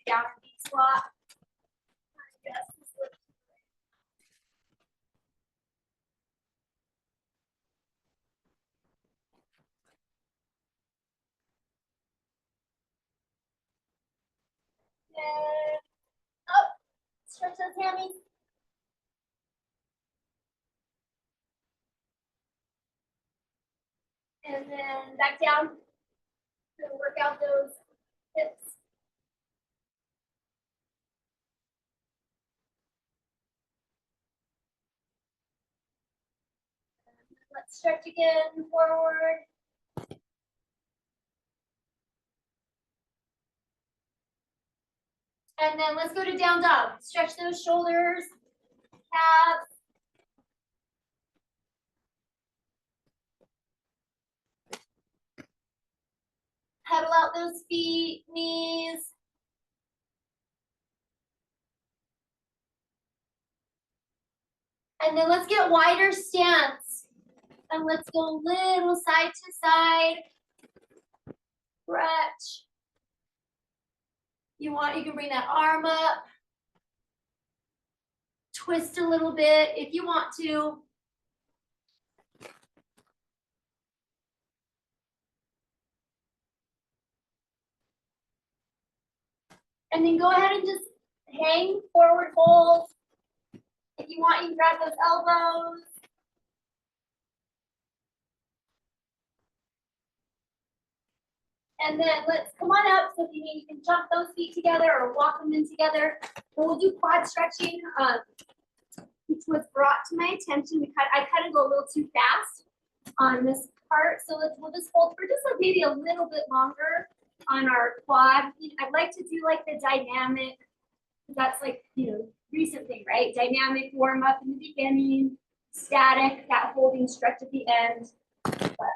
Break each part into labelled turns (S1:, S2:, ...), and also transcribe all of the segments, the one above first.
S1: down and deep squat. And up, stretch those hammies. And then back down to work out those hips. Let's stretch again, forward. And then let's go to down dog. Stretch those shoulders, calves. Pedal out those feet, knees. And then let's get wider stance. And let's go little side to side. Stretch. You can bring that arm up. Twist a little bit if you want to. And then go ahead and just hang forward fold. If you want, you can grab those elbows. And then let's come on up. So if you need, you can jump those feet together or walk them in together. And we'll do quad stretching, which was brought to my attention. I kind of go a little too fast on this part. So we'll just hold for just like maybe a little bit longer on our quad. I'd like to do like the dynamic. That's like, recent thing, right? Dynamic warm up in the beginning, static, that holding stretch at the end. But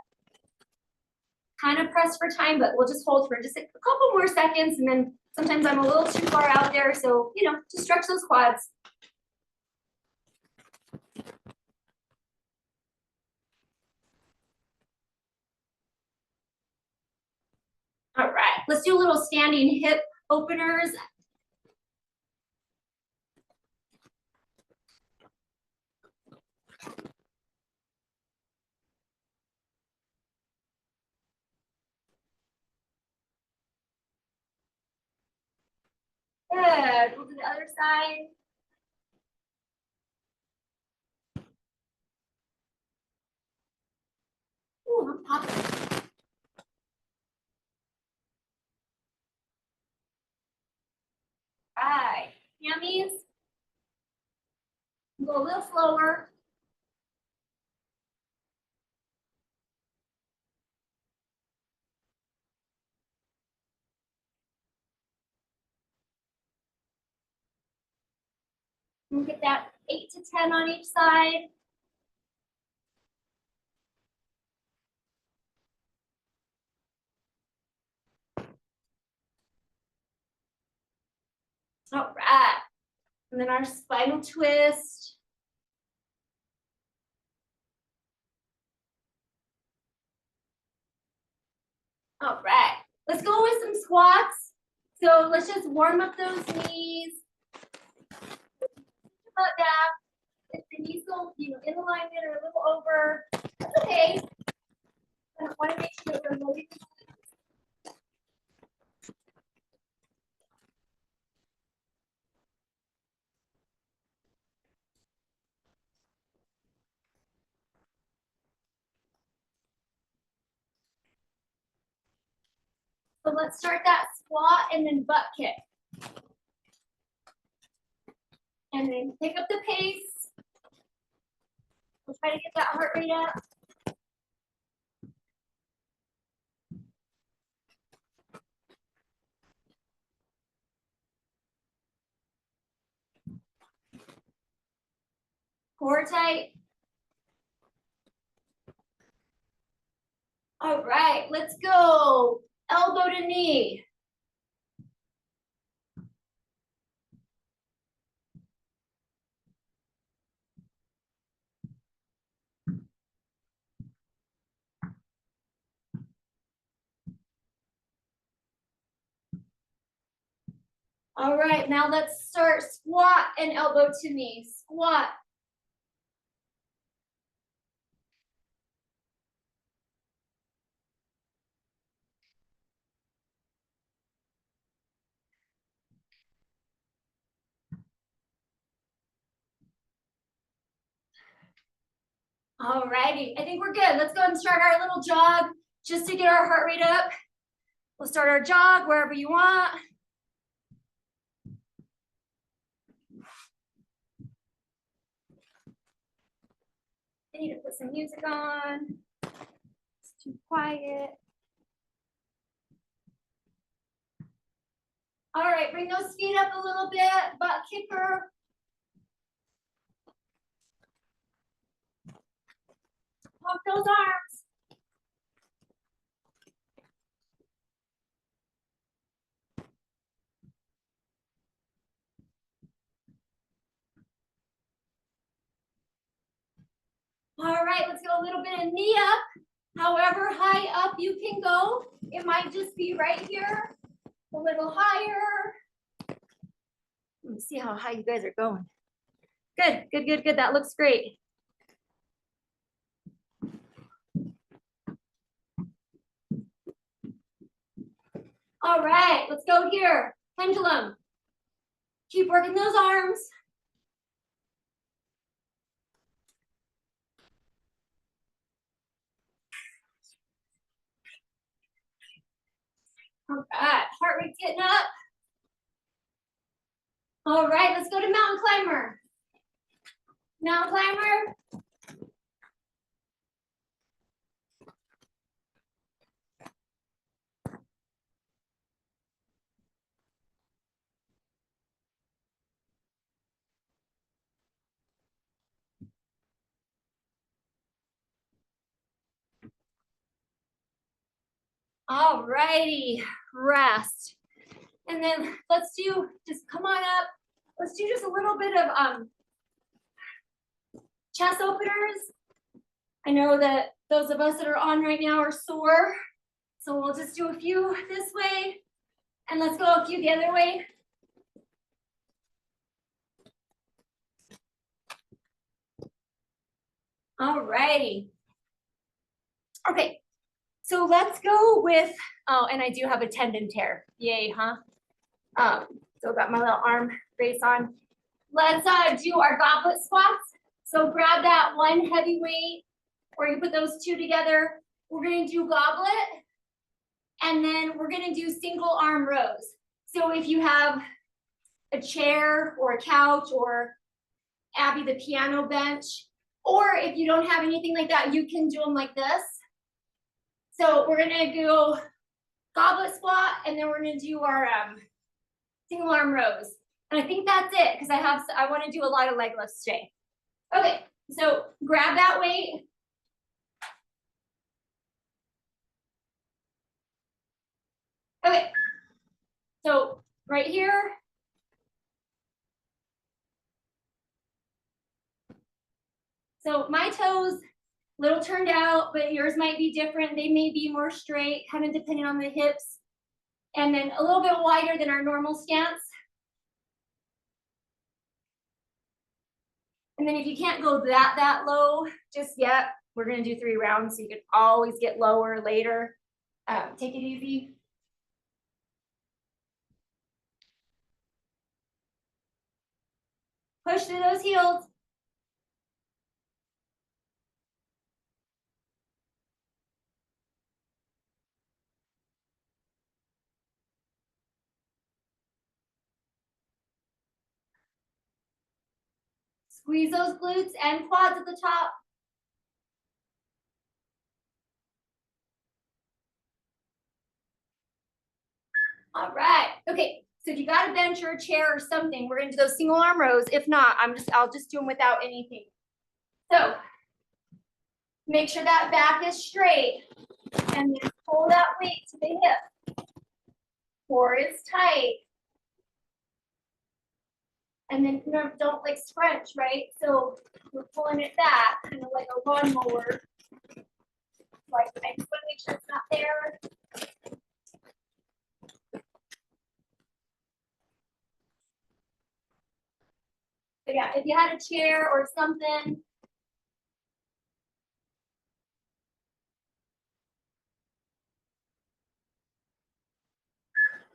S1: kind of pressed for time, but we'll just hold for just a couple more seconds, and then sometimes I'm a little too far out there, so just stretch those quads. All right, let's do a little standing hip openers. Good. We'll do the other side. Ooh, I'm popping. All right, hammies. Go a little slower. And get that 8 to 10 on each side. All right. And then our spinal twist. All right. Let's go with some squats. So let's just warm up those knees. Butt down. If the knees go, in alignment or a little over, that's okay. I want to make sure that we're moving. So let's start that squat and then butt kick. And then pick up the pace. We'll try to get that heart rate up. Core tight. All right, let's go. Elbow to knee. All right, now let's start squat and elbow to knee. Squat. All righty, I think we're good. Let's go and start our little jog just to get our heart rate up. We'll start our jog wherever you want. I need to put some music on. It's too quiet. All right, bring those feet up a little bit, butt kicker. Pump those arms. All right, let's go a little bit of knee up. However high up you can go. It might just be right here, a little higher. Let me see how high you guys are going. Good, good, good, good. That looks great. All right, let's go here. Pendulum. Keep working those arms. All right, heart rate's getting up. All right, let's go to mountain climber. Mountain climber. All righty, rest. And then let's do, just come on up. Let's do just a little bit of chest openers. I know that those of us that are on right now are sore. So we'll just do a few this way and let's go a few the other way. All righty. Okay, so let's go with, oh, and I do have a tendon tear. Yay, huh? So got my little arm brace on. Let's do our goblet squats. So grab that one heavy weight, or you put those two together. We're gonna do goblet, and then we're gonna do single arm rows. So if you have a chair or a couch or Abby the piano bench, or if you don't have anything like that, you can do them like this. So we're gonna go goblet squat, and then we're gonna do our single arm rows. And I think that's it, because I want to do a lot of leg lifts today. Okay, so grab that weight. Okay, so right here. So my toes, little turned out, but yours might be different. They may be more straight, kind of depending on the hips. And then a little bit wider than our normal stance. And then if you can't go that low just yet, we're gonna do 3 rounds, so you can always get lower later. Take it easy. Push through those heels. Squeeze those glutes and quads at the top. All right. Okay. So if you got a bench or a chair or something, we're gonna do those single arm rows. If not, I'll just do them without anything. So make sure that back is straight and then pull that weight to the hip. Core is tight. And then don't like scrunch, right? So we're pulling it back, kind of like a lawnmower. Like I just want to make sure it's not there. you had a chair or something.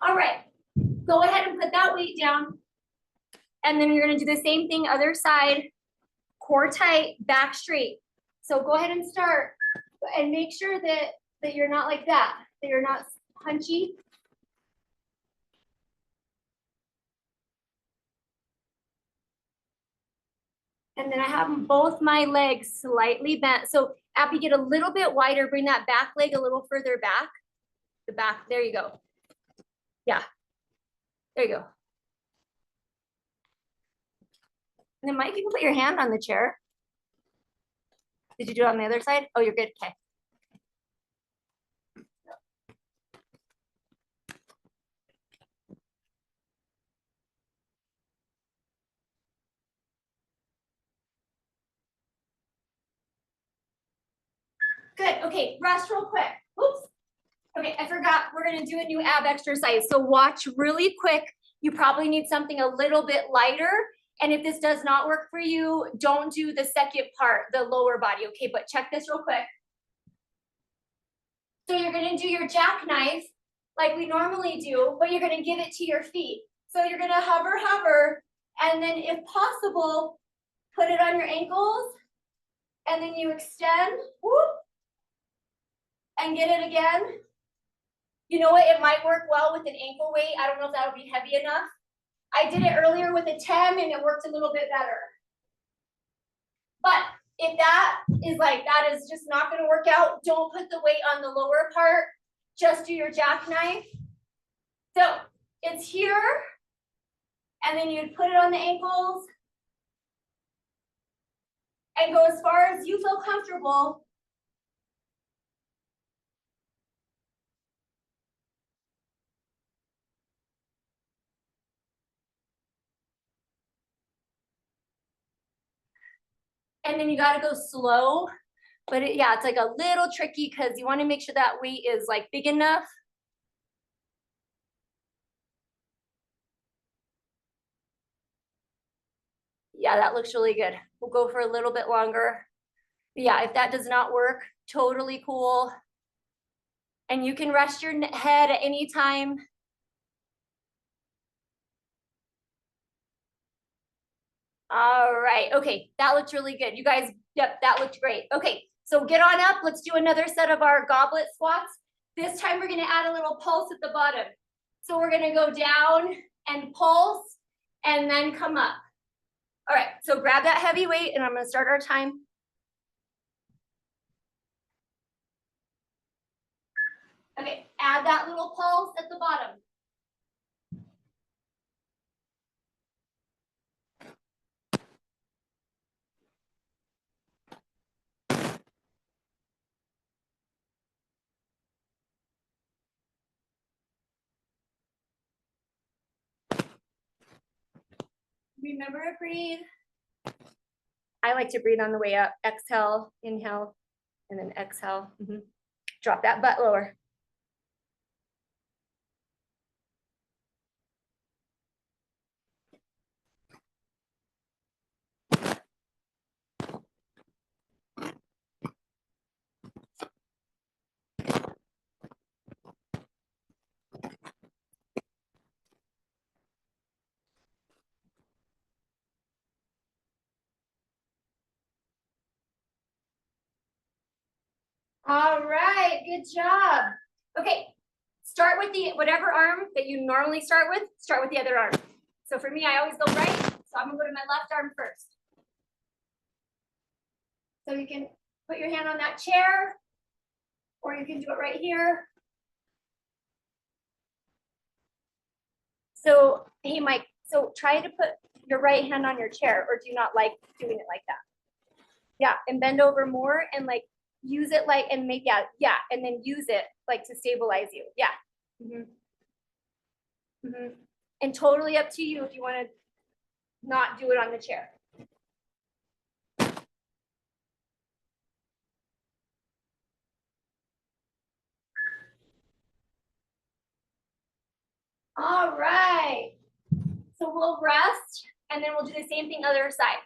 S1: All right, go ahead and put that weight down. And then you're gonna do the same thing, other side, core tight, back straight. So go ahead and start and make sure that you're not like that you're not punchy. And then I have both my legs slightly bent. So Abby, get a little bit wider, bring that back leg a little further back. The back, there you go. Yeah, there you go. And then Mike, you can put your hand on the chair. Did you do it on the other side? Oh, you're good, okay. Good, okay, rest real quick. Oops. Okay, I forgot, we're gonna do a new ab exercise. So watch really quick. You probably need something a little bit lighter. And if this does not work for you, don't do the second part, the lower body, okay? But check this real quick. So you're gonna do your jackknife like we normally do, but you're gonna give it to your feet. So you're gonna hover, and then if possible, put it on your ankles, and then you extend, whoop, and get it again. You know what, it might work well with an ankle weight. I don't know if that'll be heavy enough. I did it earlier with a 10 and it worked a little bit better. But if that is just not gonna work out, don't put the weight on the lower part, just do your jackknife. So it's here, and then you'd put it on the ankles and go as far as you feel comfortable. And then you gotta go slow, but it's like a little tricky because you wanna make sure that weight is like big enough. Yeah, that looks really good. We'll go for a little bit longer. Yeah, if that does not work, totally cool. And you can rest your head at any time. All right, okay, that looks really good. You guys, yep, that looked great. Okay, so get on up. Let's do another set of our goblet squats. This time we're gonna add a little pulse at the bottom. So we're gonna go down and pulse and then come up. All right, so grab that heavy weight and I'm gonna start our time. Okay, add that little pulse at the bottom. Remember to breathe. I like to breathe on the way up. Exhale, inhale, and then exhale. Drop that butt lower. All right, good job. Okay, start with whatever arm that you normally start with the other arm. So for me, I always go right, so I'm gonna go to my left arm first. So you can put your hand on that chair, or you can do it right here. So, hey Mike, so try to put your right hand on your chair, or do you not like doing it like that? Yeah, and bend over more and like use it like, and make, yeah, and then use it like to stabilize you. Yeah. And totally up to you if you want to not do it on the chair. All right. So we'll rest And then we'll do the same thing other side.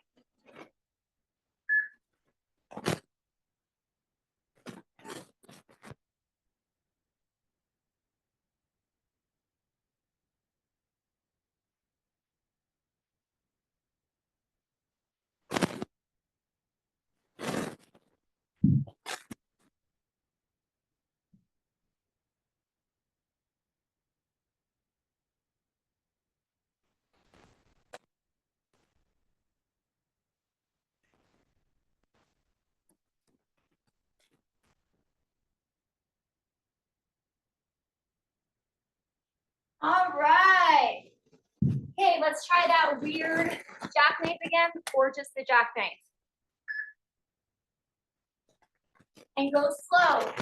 S1: All right. Okay, let's try that weird jackknife again, or just the jackknife. And go slow.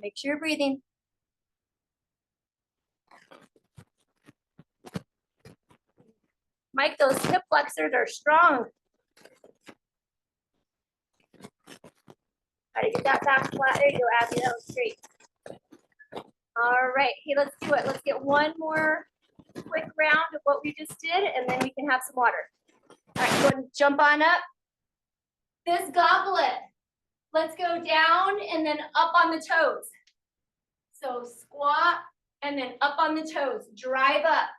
S1: Make sure you're breathing. Mike, those hip flexors are strong. Try to get that back flat. There you go, Abby. That was great. All right. Hey, let's do it. Let's get one more quick round of what we just did, and then we can have some water. All right, go ahead and jump on up. This goblet. Let's go down and then up on the toes. So squat and then up on the toes. Drive up.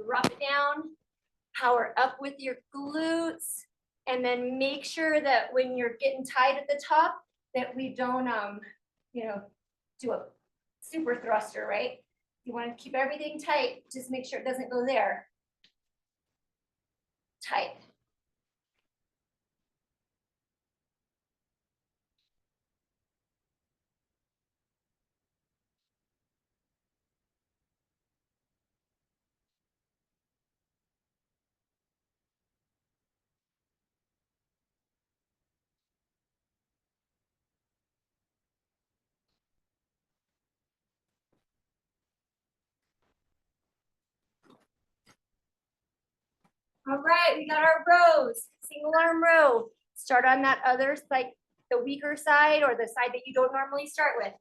S1: Drop it down. Power up with your glutes. And then make sure that when you're getting tight at the top, that we don't, do a super thruster, right? You want to keep everything tight. Just make sure it doesn't go there. Tight. All right, we got our rows. Single arm row. Start on that other side, the weaker side or the side that you don't normally start with.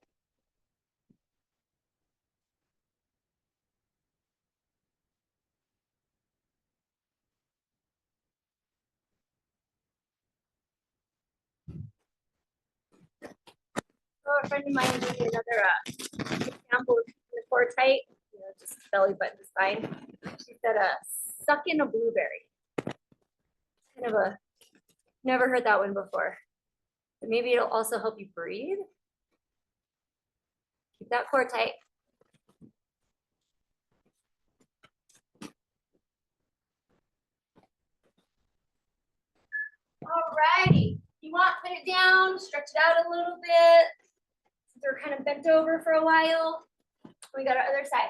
S1: Oh, a friend of mine gave me another example of the core tight, just belly button is fine. She said, suck in a blueberry. Kind of a, never heard that one before. But maybe it'll also help you breathe. Keep that core tight. All righty. You want to put it down, stretch it out a little bit. Since we're kind of bent over for a while. We got our other side.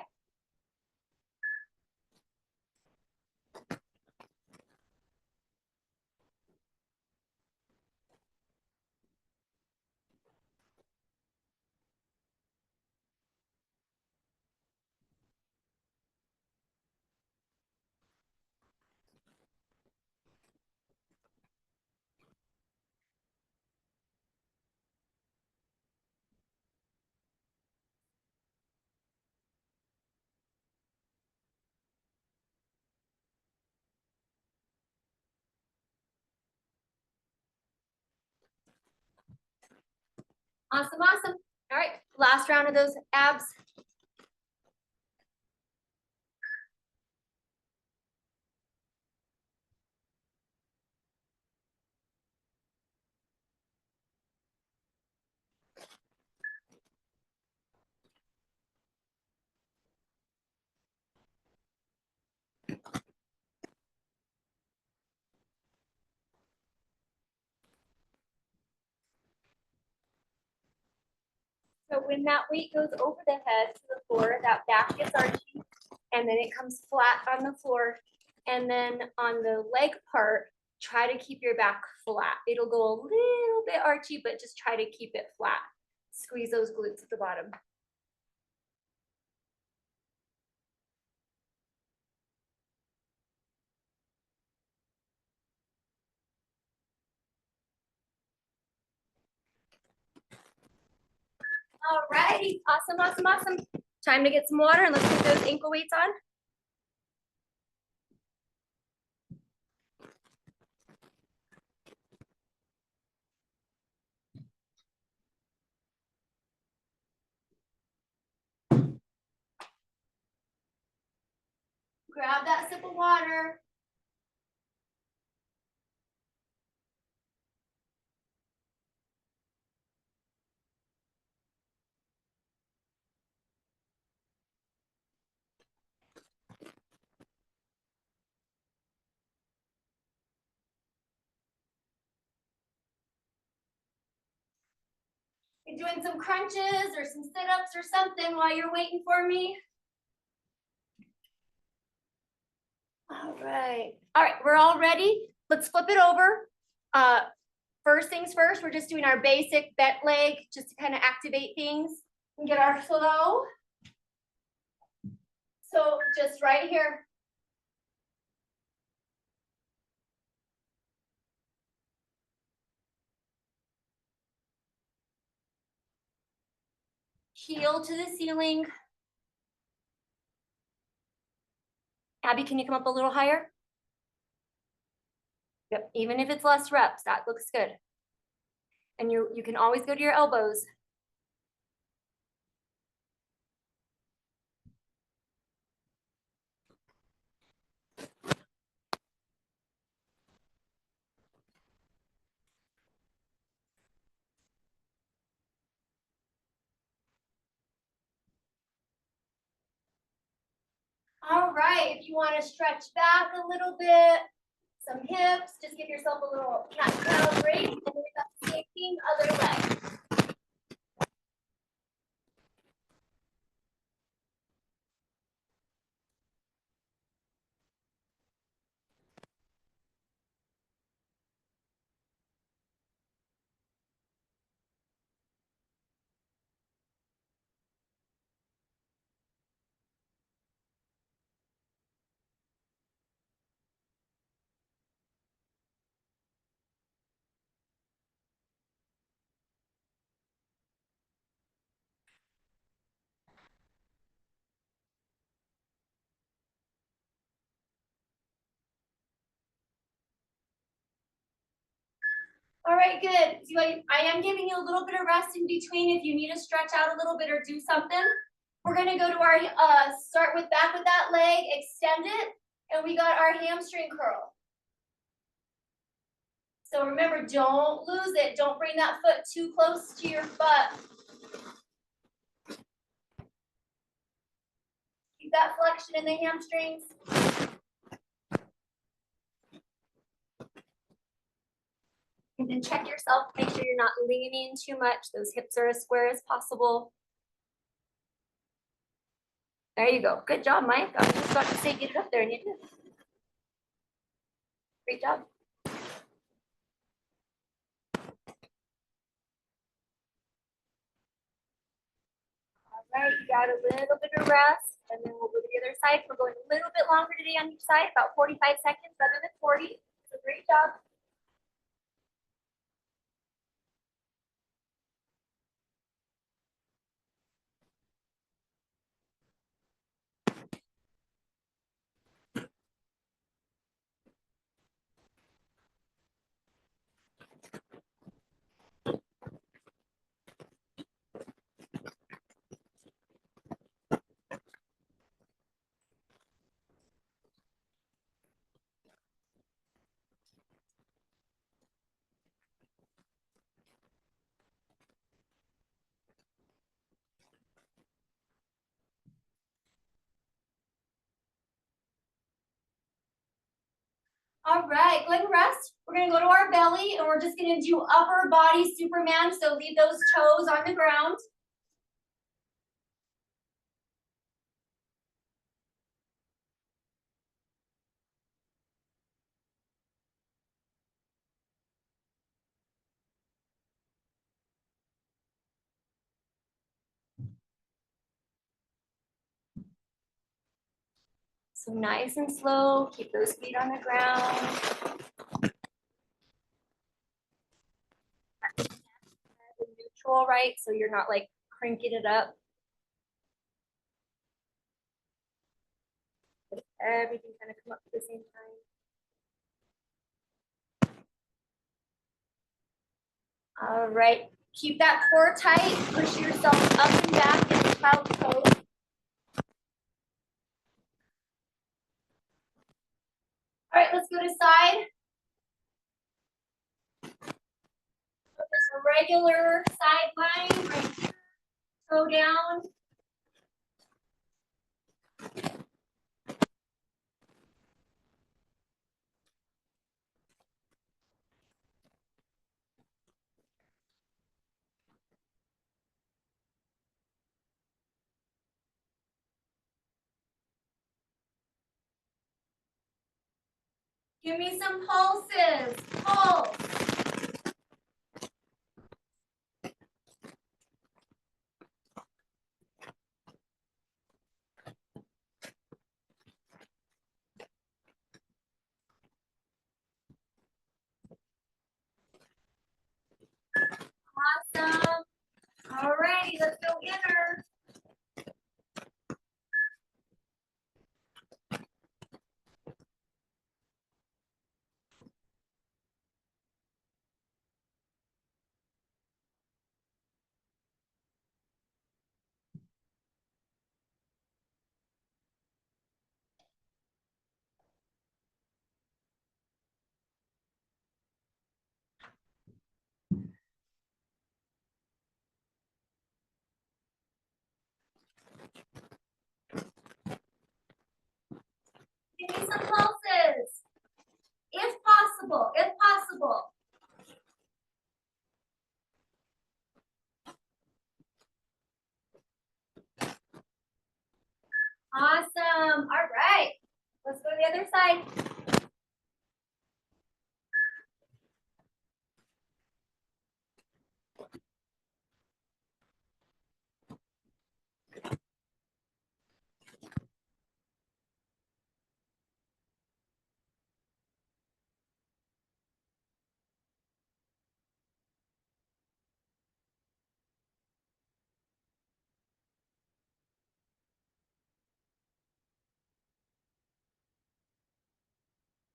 S1: Awesome, awesome. All right, last round of those abs. So when that weight goes over the head to the floor, that back gets archy, and then it comes flat on the floor. And then on the leg part, try to keep your back flat. It'll go a little bit archy, but just try to keep it flat. Squeeze those glutes at the bottom. All righty, awesome, awesome, awesome. Time to get some water and let's put those ankle weights on. Grab that sip of water. You're doing some crunches or some sit-ups or something while you're waiting for me. All right, we're all ready. Let's flip it over. First things first, we're just doing our basic bent leg just to kind of activate things and get our flow. So just right here. Heel to the ceiling. Abby, can you come up a little higher? Yep, even if it's less reps, that looks good. And you can always go to your elbows. All right, if you want to stretch back a little bit, some hips, just give yourself a little cat-cow break, and then we got the same thing, other leg. All right, good. So I am giving you a little bit of rest in between if you need to stretch out a little bit or do something. We're gonna go to our, start with back with that leg, extend it, and we got our hamstring curl. So remember, don't lose it. Don't bring that foot too close to your butt. Keep that flexion in the hamstrings. And then check yourself, make sure you're not leaning too much. Those hips are as square as possible. There you go. Good job, Mike. I was just about to say get it up there and you did. Great job. All right, you got a little bit of rest, and then we'll go to the other side. We're going a little bit longer today on each side, about 45 seconds, better than 40. So great job. All right, go ahead and rest. We're gonna go to our belly and we're just gonna do upper body Superman. So leave those toes on the ground. So nice and slow, keep those feet on the ground. Neutral, right? So you're not like cranking it up. Everything kind of come up at the same time. All right, keep that core tight, push yourself up and back into child's pose. All right, let's go to side. Just a regular side line, right here, toe down. Give me some pulses. Pulse. Awesome. All righty, let's go inner. Give me some pulses. If possible, if possible. Awesome. All right. Let's go to the other side.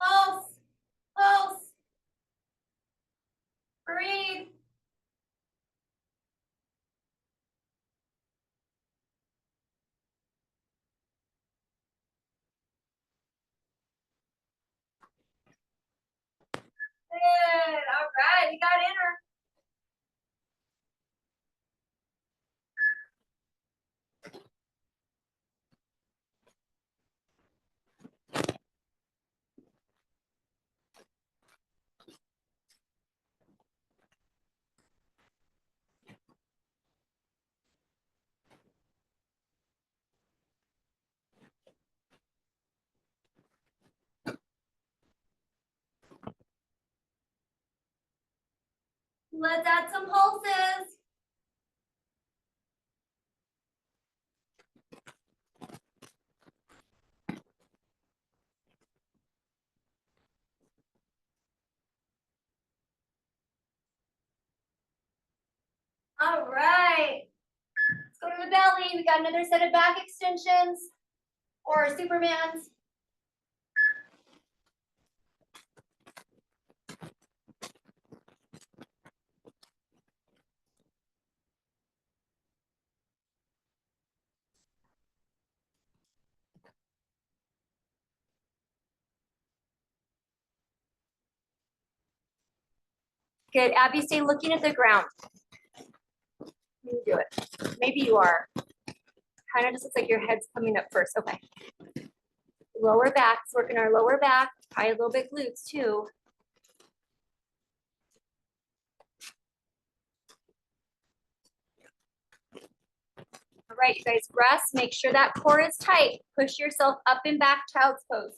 S1: Pulse. Pulse. Breathe. Good. All right. We got inner. Let's add some pulses. All right. Let's go to the belly. We got another set of back extensions or Supermans. Good. Abby, stay looking at the ground. You do it. Maybe you are. Kind of just looks like your head's coming up first. Okay. Lower back. Let's work in our lower back. Probably a little bit glutes too. All right, you guys, rest. Make sure that core is tight. Push yourself up and back, child's pose.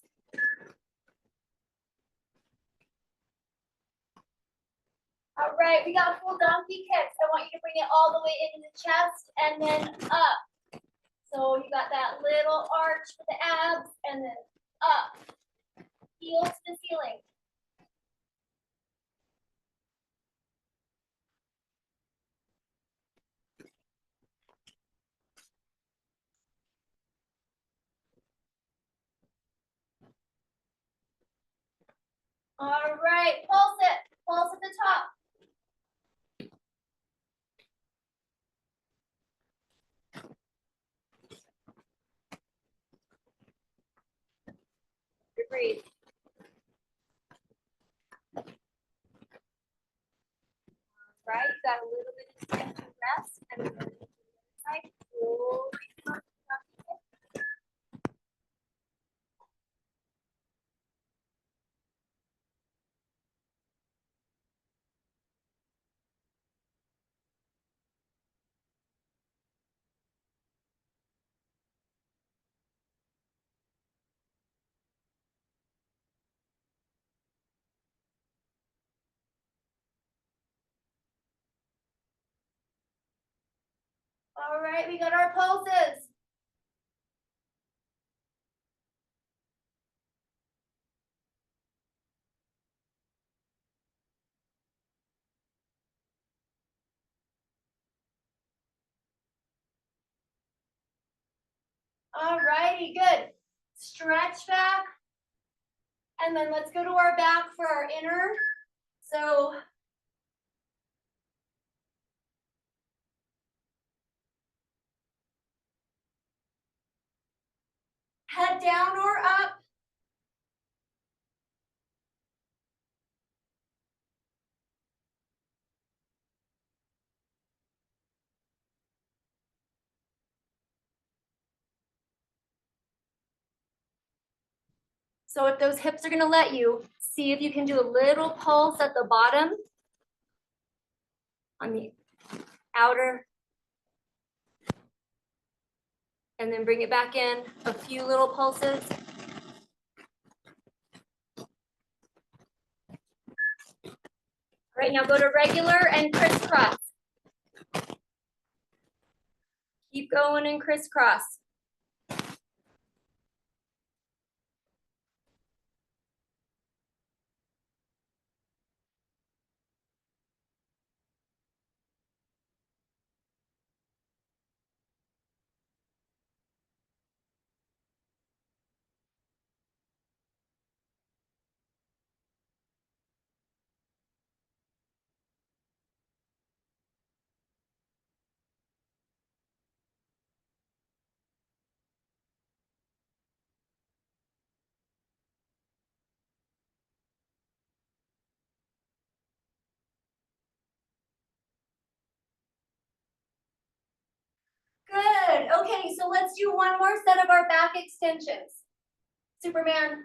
S1: All right, we got full donkey kicks. I want you to bring it all the way into the chest and then up. So you got that little arch for the abs and then up, heel to the ceiling. All right, pulse at the top. Good breathe. Right, you got a little bit of time to rest and then to the other side. All right, we got our pulses. All righty, good. Stretch back. And then let's go to our back for our inner. So head down or up. So if those hips are gonna let you, see if you can do a little pulse at the bottom on the outer. And then bring it back in, a few little pulses. All right, now go to regular and crisscross. Keep going and crisscross. Good, okay, so let's do one more set of our back extensions. Superman.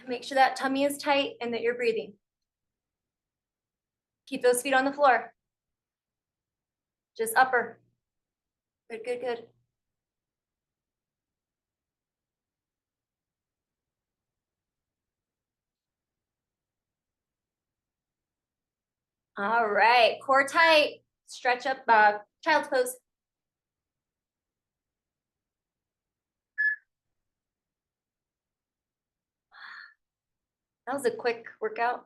S1: Make sure that tummy is tight and that you're breathing. Keep those feet on the floor. Just upper. Good, good, good. All right, core tight. Stretch up, child's pose. That was a quick workout.